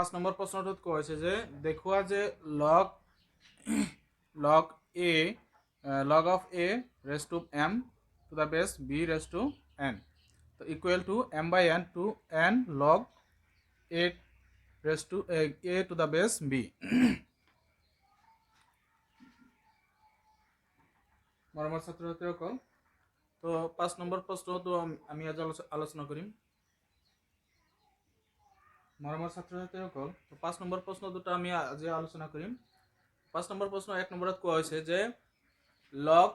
5 number প্ৰশ্নটোত কোৱা হৈছে যে দেখুৱা যে log of a raised to m to the base b raised to n so equal to m by n to n log a raised to a to the base b মৰমৰ ছাত্ৰ-ছাত্ৰীসকল তো 5 number প্ৰশ্নটো আমি আজি আলোচনা কৰিম মৰমৰ ছাত্ৰ-ছাত্ৰীসকল তো 5 নম্বৰ প্ৰশ্নটো আমি আজি আলোচনা কৰিম 5 নম্বৰ প্ৰশ্ন 1 নম্বৰত কোৱা হৈছে যে log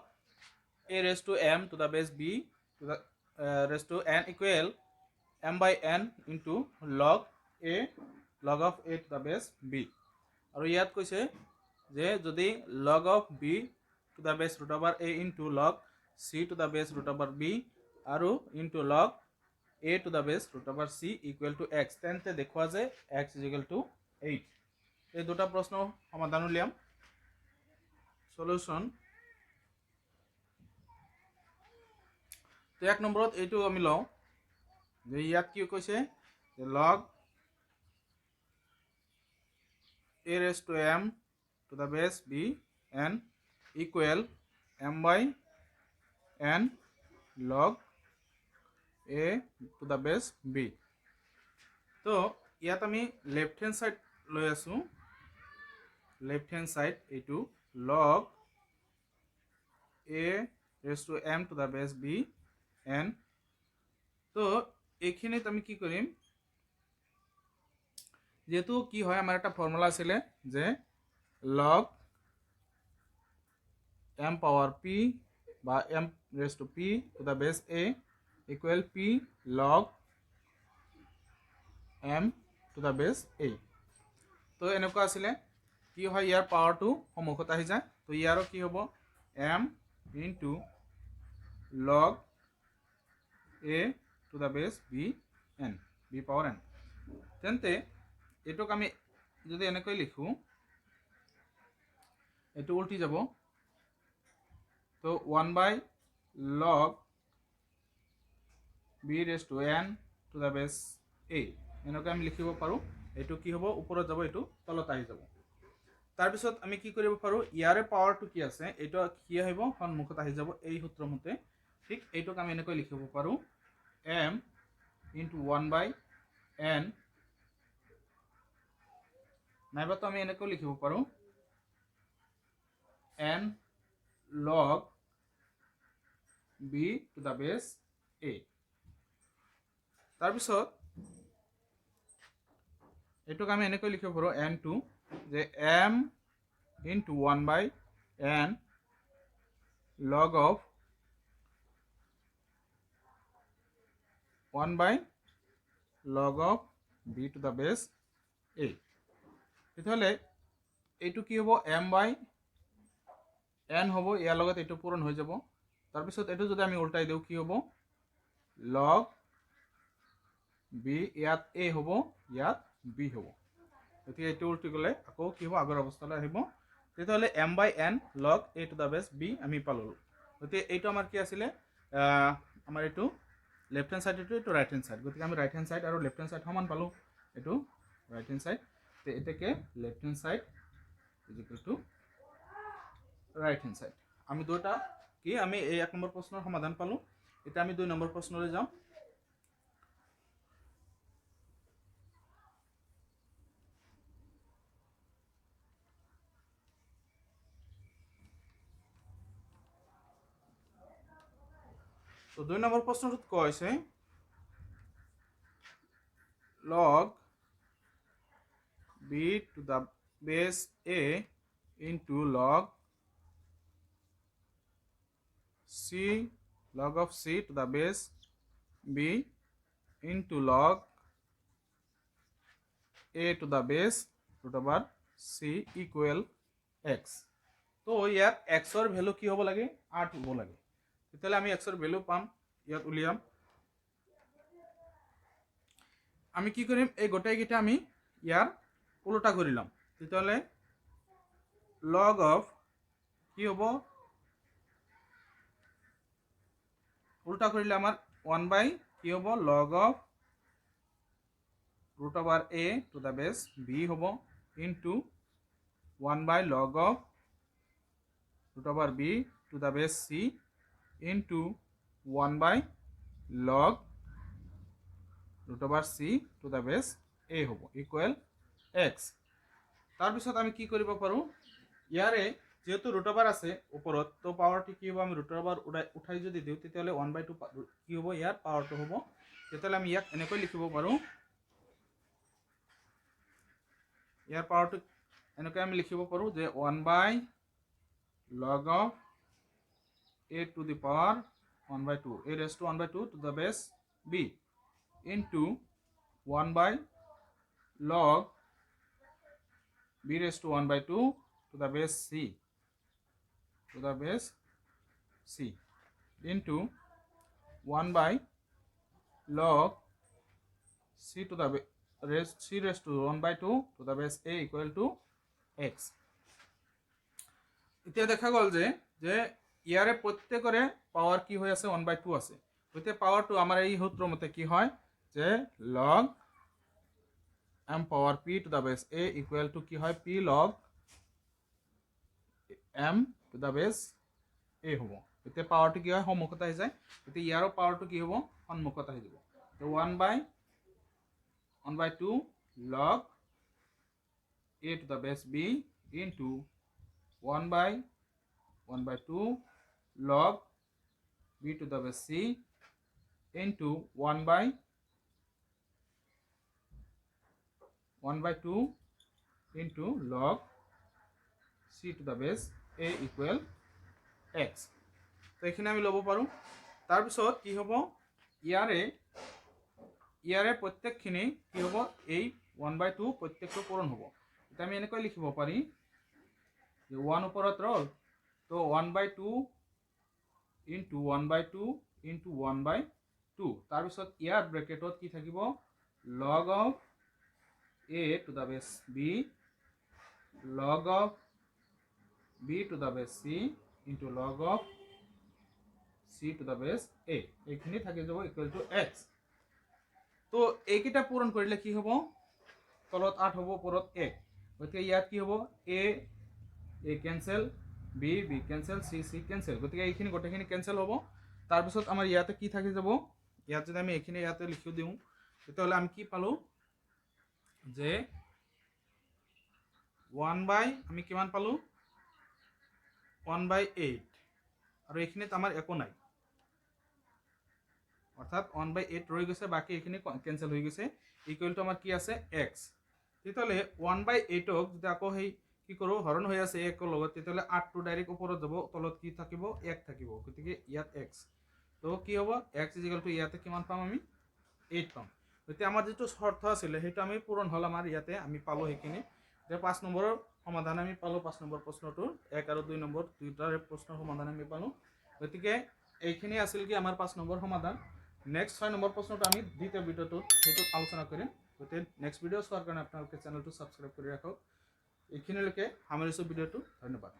a raised to m to the base b to the raised to n equal m by n into log of a to the base b আৰু ইয়াত কৈছে যে যদি log of b to the base root over a into log c to the base root over b আৰু into log a to the base root over c equal to x তেন্তে দেখুৱা যে x is equal to 8 এই দুটা প্ৰশ্ন সমাধান উলিয়াম solution তো 1 নম্বৰত এইটো আমি লওঁ যে ইয়াত কি কৈছে যে log a raised to m to the base b n equal m by n log a to the base b তো ইয়াত আমি লেফট হ্যান্ড সাইড লৈ আছো লেফট হ্যান্ড সাইড এইটো log a raised to m to the base b n তো এইখিনিত আমি কি কৰিম যেহেতু কি হয় আমাৰ একটা ফর্মুলা আছিল যে log m power p বা m raised to p to the base a equal p log m to the base a তো এনেকুৱা আছিল কি হয় ইয়াৰ পাৱাৰটো সমুখত আহি যায় তো ইয়াৰো কি হ'ব m into log a to the base b n b power n তেন্তে এটোক আমি যদি এনেকৈ লিখো এটো উল্টি যাব তো 1 by log b raised to n to the base a এনেকৈ আমি লিখিব পাৰো এটো কি হ'ব ওপৰত যাব এটো তলত আহি যাব তাৰ পিছত আমি কি কৰিব পাৰো ইয়াৰে পাৱাৰটো কি আছে এটো কি আহিব সন্মুখত আহি যাব এই সূত্ৰ মতে ঠিক এটোক আমি এনেকৈ লিখিব পাৰো m into 1 by n নাইবা তো আমি এনেকৈ লিখিব পাৰো n log b to the base a তাৰ পিছত এটোক আমি এনেকৈ লিখিব পাৰো n2 যে m into 1 by n log of 1 by log of b to the base a তেতিয়াহলে এইটো কি হ'ব m by n হ'ব ইয়াৰ লগত এইটো পূৰণ হৈ যাব তাৰ পিছত এইটো যদি আমি উল্টাই দিও কি হ'ব log b ইয়াত a হ'ব ইয়াত b হ'ব তেতিয়া এইটো উল্টি গলে আকৌ কি হ'ব আগৰ অৱস্থালৈ আহিব তেতিয়াহলে m by n log a to the base b আমি পালো তেতিয়া এইটো আমাৰ কি আছিল আমাৰ এইটো লেফট হ্যান্ড সাইড এইটো ৰাইট হ্যান্ড সাইড গতিকে আমি ৰাইট হ্যান্ড সাইড আৰু লেফট হ্যান্ড সাইড সমান পালো এইটো রাইট হ্যান্ড সাইড তে এটাকে left hand side is equal to right hand side আমি দুটা কি আমি এই 1 নম্বৰ প্ৰশ্নৰ সমাধান পালো এটা আমি 2 নম্বৰ প্ৰশ্নলৈ যাম তো 2 নম্বৰ প্ৰশ্নটোত কোৱা হৈছে log b to the base a into log of c to the base b into log a to the base root over c equal x তো ইয়াত x ৰ ভ্যালু কি হ'ব লাগে 8 হ'ব লাগে তেতিয়ালে আমি x ৰ ভ্যালু পাম ইয়াত উলিয়াম আমি কি কৰিম এই গোটেই কিটা আমি ইয়াৰ উল্টা কৰিলাম তেতিয়ালে log of কি হ'ব উল্টা কৰিলে আমাৰ 1 by কি হ'ব log of root over a to the base b হ'ব into 1 by log of root over b to the base c into 1 by log root over c to the base a হ'ব equal x তাৰ পিছত আমি কি কৰিব পাৰো ইয়াৰে যেহেতু root over আছে ওপৰত তো পাৱাৰটি কি হ'ব আমি root over উঠাই যদি দিও তেতিয়ালে 1/2 কি হ'ব ইয়াৰ পাৱাৰটো হ'ব তেতিয়ালে আমি ইয়াক এনেকৈ লিখিব পাৰো ইয়াৰ পাৱাৰটো এনেকৈ আমি লিখিব পাৰো যে 1 by log of a to the power 1/2 a raised to 1/2 to the base b into 1 by log b raised to 1/2 to the base c into 1 by log c to the c raised to 1/2 to the base a equal to x এতিয়া দেখা গল যে ইয়াৰে প্ৰত্যেকৰে power কি হৈ আছে 1/2 আছে গতিকে পাৱাৰটো আমাৰ এই সূত্ৰৰ মতে কি হয় যে log m power p to the base a equal to কি হয় p log m to the base a হ'ব এতিয়া পাৱাৰটো কি হয় সমকত আহি যায় এতিয়া ইয়াৰৰ পাৱাৰটো কি হ'ব সমকত আহি যাব তো 1/2 log a to the base b into 1/2 log b to the base c into 1/2 into log c to the base a equal x তো এখানে আমি লব পাৰো তাৰ পিছত কি হ'ব ইয়াৰে প্ৰত্যেকখিনি কি হ'ব এই 1/2 প্ৰত্যেকটো পূৰণ হ'ব এটা আমি এনেকৈ লিখিব পাৰি যে 1 ওপৰত ৰল তো 1/2 into 1/2 into 1/2 তাৰ পিছত ইয়াৰ ব্ৰেকেটত কি থাকিব log of a to the base b log of b to the base c into log of c to the base a এইখিনি থাকি যাব equal to x তো এইকেইটা পূৰণ কৰিলে কি হ'ব তলত 8 হ'ব ওপৰত 1 গতিকে ইয়াত কি হ'ব a cancel b cancel c cancel গতিকে এইখিনি গোটেইখিনি ক্যান্সেল হ'ব তাৰ পিছত আমাৰ ইয়াতে কি থাকি যাব ইয়াত যদি আমি এইখিনি ইয়াতে লিখি দিও তেতিয়াহলে আমি কি পালো যে 1 by আমি কিমান পালো 1/8 আৰু এইখিনিত আমাৰ একো নাই অৰ্থাৎ 1/8 ৰৈ গৈছে বাকি এইখিনি ক্যান্সেল হৈ গৈছে ইকুৱেল টু আমাৰ কি আছে x তেতিয়ালে 1/8 ক যদি আকৌ হেই কি কৰো হৰণ হৈ আছে 1 ৰ লগত তেতিয়ালে 8 টো ডাইৰেক্ট ওপৰত যাব তলত কি থাকিব 1 থাকিব গতিকে ইয়াত x তো কি হ'ব x ইয়াতে কিমান পাম আমি 8 পাম গতিকে আমাৰ যেটো শৰ্ত আছিল হেটো আমি পূৰণ হল আমাৰ ইয়াতে আমি পালো হেখিনি যে 5 নম্বৰৰ সমাধান আমি পালো 5 নম্বৰ প্ৰশ্নটোৰ 1 আৰু 2 নম্বৰ দুইটাৰ প্ৰশ্নৰ সমাধান আমি পালো গতিকে এইখিনি আছিল কি আমাৰ 5 নম্বৰ সমাধান নেক্সট 6 নম্বৰ প্ৰশ্নটো আমি দ্বিতীয় ভিডিওটো হেতু আলোচনা কৰিম গতিকে নেক্সট ভিডিও চোৱাৰ কাৰণে আপোনালোকে চেনেলটো সাবস্ক্ৰাইব কৰি ৰাখক এইখিনিলৈকে সামৰিছো ভিডিওটো ধন্যবাদ